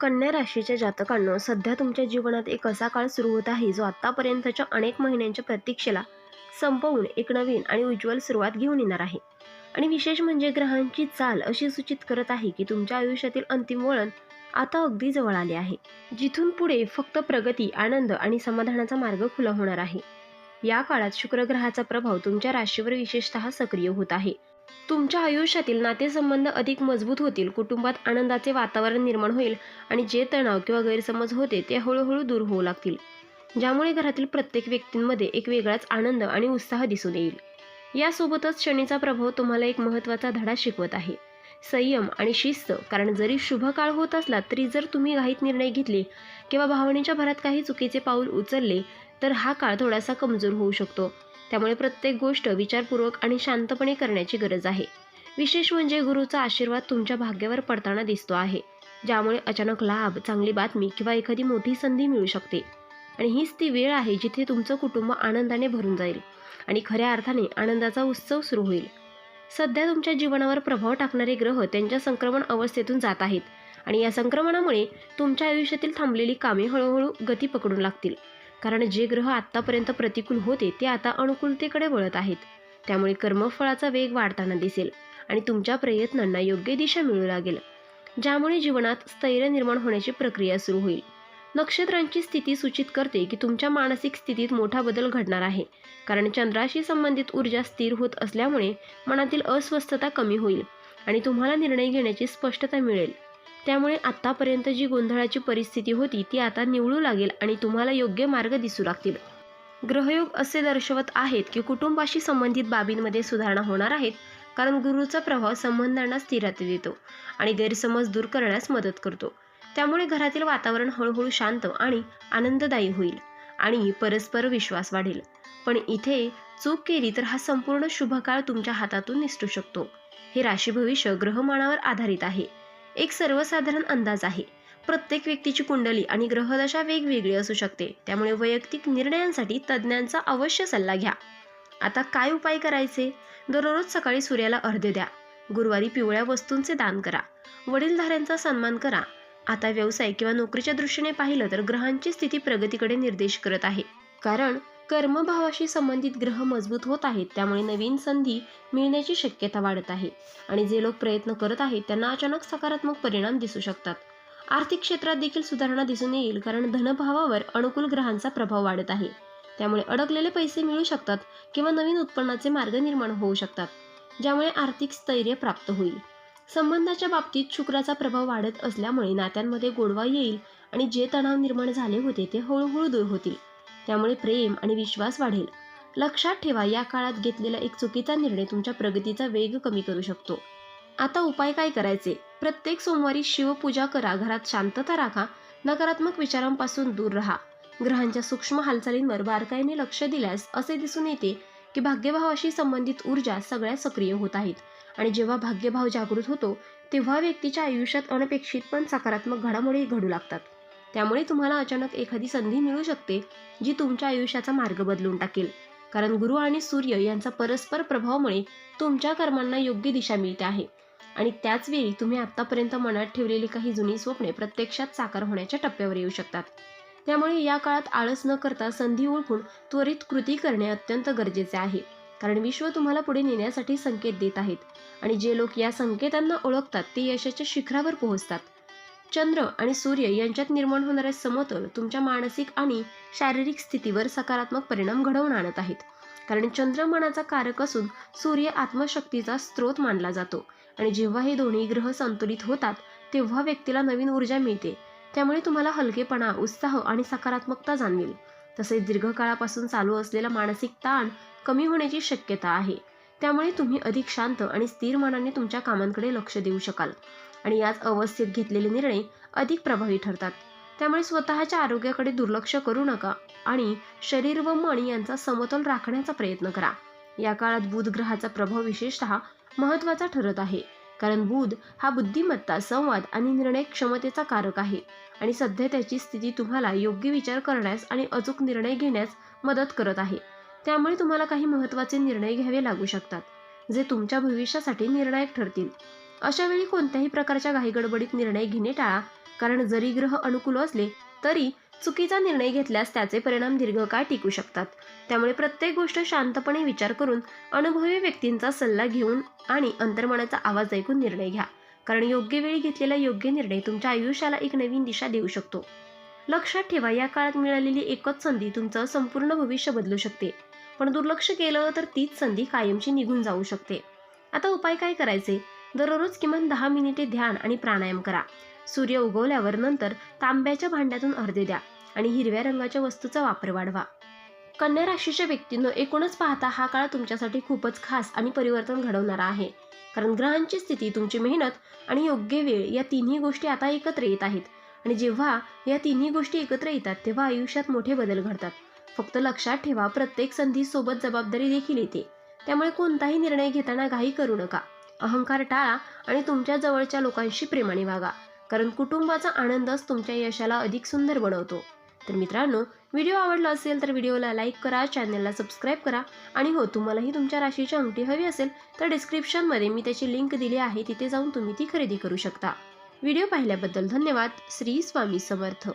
कन्या राशीच्या जातकांनो, सध्या तुमच्या जीवनात एक असा काळ सुरू होत आहे जो आतापर्यंतच्या अनेक महिन्यांच्या प्रतीक्षेला संपवून एक नवीन आणि उज्ज्वल सुरुवात घेऊन येणार आहे. आणि विशेष म्हणजे ग्रहांची चाल अशी सूचित करत आहे की तुमच्या आयुष्यातील अंतिम वळण आता अगदी जवळ आले आहे, जिथून पुढे फक्त प्रगती, आनंद आणि समाधानाचा मार्ग खुला होणार आहे. या काळात शुक्र ग्रहाचा प्रभाव तुमच्या राशीवर विशेषतः सक्रिय होत आहे. तुमच्या आयुष्यातील नातेसंबंध अधिक मजबूत होतील, कुटुंबात आनंदाचे वातावरण निर्माण होईल आणि जे तणाव किंवा गैरसमज होते ते हळूहळू दूर होऊ लागतील, ज्यामुळे घरातील प्रत्येक व्यक्तींमध्ये एक वेगळाच आनंद आणि उत्साह दिसून येईल. यासोबतच शनीचा प्रभाव तुम्हाला एक महत्त्वाचा धडा शिकवत आहे, संयम आणि शिस्त. कारण जरी शुभ काळ होत असला तरी जर तुम्ही घाईत निर्णय घेतले किंवा भावनेच्या भरात काही चुकीचे पाऊल उचलले तर हा काळ थोडासा कमजोर होऊ शकतो. त्यामुळे प्रत्येक गोष्ट विचारपूर्वक आणि शांतपणे करण्याची गरज आहे. विशेष म्हणजे गुरूचा आशीर्वाद तुमच्या भाग्यावर पडताना दिसतो आहे, ज्यामुळे अचानक लाभ, चांगली बातमी किंवा एखादी मोठी संधी मिळू शकते. आणि हीच ती वेळ आहे जिथे तुमचं कुटुंब आनंदाने भरून जाईल आणि खऱ्या अर्थाने आनंदाचा उत्सव सुरू होईल. सध्या तुमच्या जीवनावर प्रभाव टाकणारे ग्रह त्यांच्या संक्रमण अवस्थेतून जात आहेत आणि या संक्रमणामुळे तुमच्या आयुष्यातील थांबलेली कामे हळूहळू गती पकडू लागतील. कारण जे ग्रह आत्तापर्यंत प्रतिकूल होते ते आता अनुकूलतेकडे वळत आहेत. त्यामुळे कर्मफळाचा वेग वाढताना दिसेल आणि तुमच्या प्रयत्नांना योग्य दिशा मिळू लागेल, ज्यामुळे जीवनात स्थैर्य निर्माण होण्याची प्रक्रिया सुरू होईल. नक्षत्रांची स्थिती सूचित करते की तुमच्या मानसिक स्थितीत मोठा बदल घडणार आहे. कारण चंद्राशी संबंधित ऊर्जा स्थिर होत असल्यामुळे मनातील अस्वस्थता कमी होईल आणि तुम्हाला निर्णय घेण्याची स्पष्टता मिळेल. त्यामुळे आत्तापर्यंत जी गोंधळाची परिस्थिती होती ती आता निवळू लागेल आणि तुम्हाला योग्य मार्ग दिसू लागतील. ग्रहयोग असे दर्शवत आहेत की कुटुंबाशी संबंधित बाबींमध्ये सुधारणा होणार आहेत. कारण गुरूचा प्रभाव संबंधांना स्थिरता देतो आणि गैरसमज दूर करण्यास मदत करतो. त्यामुळे घरातील वातावरण हळूहळू शांत आणि आनंददायी होईल आणि परस्पर विश्वास वाढेल. पण इथे चूक केली तर हा संपूर्ण शुभ काळ तुमच्या हातातून निसटू शकतो. हे राशी भविष्य ग्रहमानावर आधारित आहे, एक सर्वसाधारण अंदाज आहे. प्रत्येक व्यक्तीची कुंडली आणि ग्रहदशा वेगवेगळी असू शकते. त्यामुळे वैयक्तिक निर्णयांसाठी तज्ज्ञांचा अवश्य सल्ला घ्या. आता काय उपाय करायचे? दररोज सकाळी सूर्याला अर्घ्य द्या. गुरुवारी पिवळ्या वस्तूंचे दान करा. वडीलधाऱ्यांचा सन्मान करा. आता व्यवसाय किंवा नोकरीच्या दृष्टीने पाहिलं तर ग्रहांची स्थिती प्रगतीकडे निर्देश करत आहे. कारण कर्मभावाशी संबंधित ग्रह मजबूत होत आहेत. त्यामुळे नवीन संधी मिळण्याची शक्यता वाढत आहे आणि जे लोक प्रयत्न करत आहेत त्यांना अचानक सकारात्मक परिणाम दिसू शकतात. आर्थिक क्षेत्रात देखील सुधारणा दिसून येईल, कारण धनभावावर अनुकूल ग्रहांचा प्रभाव वाढत आहे. त्यामुळे अडकलेले पैसे मिळू शकतात किंवा नवीन उत्पन्नाचे मार्ग निर्माण होऊ शकतात, ज्यामुळे आर्थिक स्थैर्य प्राप्त होईल. संबंधाच्या बाबतीत शुक्राचा प्रभाव वाढत असल्यामुळे नात्यांमध्ये गोडवा येईल आणि जे तणाव निर्माण झाले होते ते हळूहळू दूर होतील. त्यामुळे प्रेम आणि विश्वास वाढेल. लक्षात ठेवा, या काळात घेतलेला एक चुकीचा निर्णय तुमच्या प्रगतीचा वेग कमी करू शकतो. आता उपाय काय करायचे? प्रत्येक सोमवारी शिवपूजा करा. घरात शांतता राखा. नकारात्मक विचारांपासून दूर राहा. ग्रहांच्या सूक्ष्म हालचालींवर बारकाईने लक्ष दिल्यास असे दिसून येते की भाग्यभावाशी संबंधित ऊर्जा सगळ्या सक्रिय होत आहेत आणि जेव्हा भाग्यभाव जागृत होतो तेव्हा व्यक्तीच्या आयुष्यात अनपेक्षित पण सकारात्मक घडामोडी घडू लागतात. त्यामुळे तुम्हाला अचानक एखादी संधी मिळू शकते जी तुमच्या आयुष्याचा मार्ग बदलून टाकेल. कारण गुरु आणि सूर्य यांचा परस्पर प्रभावामुळे तुमच्या कर्मांना योग्य दिशा मिळते आहे आणि त्याच वेळी तुम्ही आतापर्यंत मनात ठेवलेली काही जुनी स्वप्ने प्रत्यक्षात साकार होण्याच्या टप्प्यावर येऊ शकतात. त्यामुळे या काळात आळस न करता संधी ओळखून त्वरित कृती करणे अत्यंत गरजेचे आहे. कारण विश्व तुम्हाला पुढे नेण्यासाठी संकेत देत आहेत आणि जे लोक या संकेतांना ओळखतात ते यशाच्या शिखरावर पोहोचतात. चंद्र आणि सूर्य यांच्यात निर्माण होणारे समतोल तुमच्या मानसिक आणि शारीरिक स्थितीवर सकारात्मक परिणाम घडवून आणत आहेत. कारण चंद्र मनाचा कारक असून सूर्य आत्मशक्तीचा स्रोत मानला जातो आणि जेव्हा हे दोन्ही ग्रह संतुलित होतात तेव्हा व्यक्तीला नवीन ऊर्जा मिळते. त्यामुळे तुम्हाला हलकेपणा, उत्साह आणि सकारात्मकता जाणवेल. तसेच दीर्घकाळापासून चालू असलेला मानसिक ताण कमी होण्याची शक्यता आहे. त्यामुळे तुम्ही अधिक शांत आणि स्थिर मनाने तुमच्या कामांकडे लक्ष देऊ शकाल आणि याच अवस्थेत घेतलेले निर्णय अधिक प्रभावी ठरतात. त्यामुळे स्वतःच्या आरोग्याकडे दुर्लक्ष करू नका आणि शरीर व मन यांचा समतोल राखण्याचा प्रयत्न करा. या काळात बुध ग्रहाचा प्रभाव विशेषतः महत्त्वाचा ठरत आहे. कारण बुध हा बुद्धिमत्ता, संवाद आणि निर्णय क्षमतेचा कारक आहे आणि सध्या त्याची स्थिती तुम्हाला योग्य विचार करण्यास आणि अचूक निर्णय घेण्यास मदत करत आहे. त्यामुळे तुम्हाला काही महत्त्वाचे निर्णय घ्यावे लागू शकतात जे तुमच्या भविष्यासाठी निर्णायक ठरतील. अशा वेळी कोणत्याही प्रकारच्या घाईगडबडीत निर्णय घेणे टाळा. कारण जरी ग्रह अनुकूल असले तरी चुकीचा निर्णय घेतल्यास त्याचे परिणाम दीर्घकाळ टिकू शकतात. त्यामुळे प्रत्येक गोष्ट शांतपणे विचार करून, अनुभवी व्यक्तींचा सल्ला घेऊन आणि अंतर्मनाचा आवाज ऐकून निर्णय घ्या. कारण योग्य वेळी घेतलेला योग्य निर्णय तुमच्या आयुष्याला एक नवीन दिशा देऊ शकतो. लक्षात ठेवा, या काळात मिळालेली एकच संधी तुमचं संपूर्ण भविष्य बदलू शकते. पण दुर्लक्ष केलं तर तीच संधी कायमची निघून जाऊ शकते. आता उपाय काय करायचे? दररोज किमान 10 मिनिटे ध्यान आणि प्राणायाम करा. सूर्य उगवल्यावर नंतर तांब्याच्या भांड्यातून अर्घ्य द्या आणि हिरव्या रंगाच्या वस्तूचा वापर वाढवा. कन्या राशीच्या व्यक्तींनो, एकूणच पाहता हा काळ तुमच्यासाठी खूपच खास आणि परिवर्तन घडवणारा आहे. कारण ग्रहांची स्थिती, तुमची मेहनत आणि योग्य वेळ या तिन्ही गोष्टी आता एकत्र येत आहेत. आणि जेव्हा या तिन्ही गोष्टी एकत्र येतात तेव्हा आयुष्यात मोठे बदल घडतात. फक्त लक्षात ठेवा, प्रत्येक संधीसोबत जबाबदारी देखील येते. त्यामुळे कोणताही निर्णय घेताना घाई करू नका. अहंकार टाळा आणि तुमच्या जवळच्या लोकांशी प्रेमाने वागा. कारण कुटुंबाचा आनंदच तुमच्या यशाला अधिक सुंदर बनवतो. तर मित्रांनो, व्हिडिओ आवडला असेल तर व्हिडिओला लाईक करा, चॅनलला सबस्क्राईब करा. आणि हो, तुम्हालाही तुमच्या राशीची अंगठी हवी असेल तर डिस्क्रिप्शनमध्ये मी त्याची लिंक दिली आहे, तिथे जाऊन तुम्ही ती खरेदी करू शकता. व्हिडिओ पाहिल्याबद्दल धन्यवाद. श्री स्वामी समर्थ.